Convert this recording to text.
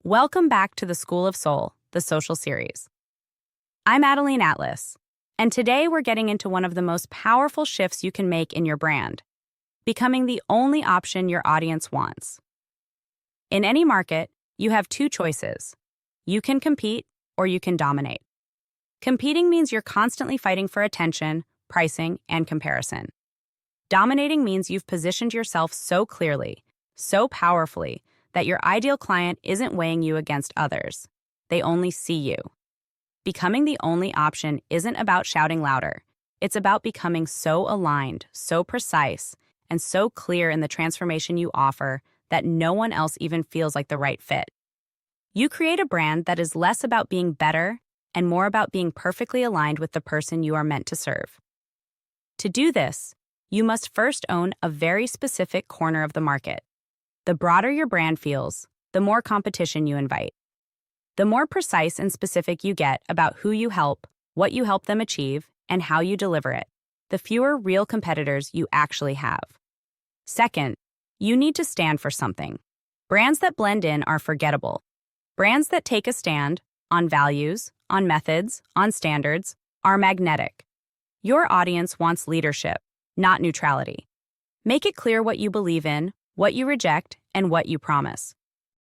Welcome back to the School of Soul, the social series. I'm ADELINE Atlas, and today we're getting into one of the most powerful shifts you can make in your brand, becoming the only option your audience wants. In any market, you have two choices. You can compete or you can dominate. Competing means you're constantly fighting for attention, pricing, and comparison. Dominating means you've positioned yourself so clearly, so powerfully, that your ideal client isn't weighing you against others. They only see you. Becoming the only option isn't about shouting louder. It's about becoming so aligned, so precise, and so clear in the transformation you offer that no one else even feels like the right fit. You create a brand that is less about being better and more about being perfectly aligned with the person you are meant to serve. To do this, you must first own a very specific corner of the market. The broader your brand feels, the more competition you invite. The more precise and specific you get about who you help, what you help them achieve, and how you deliver it, the fewer real competitors you actually have. Second, you need to stand for something. Brands that blend in are forgettable. Brands that take a stand on values, on methods, on standards, are magnetic. Your audience wants leadership, not neutrality. Make it clear what you believe in, what you reject, and what you promise.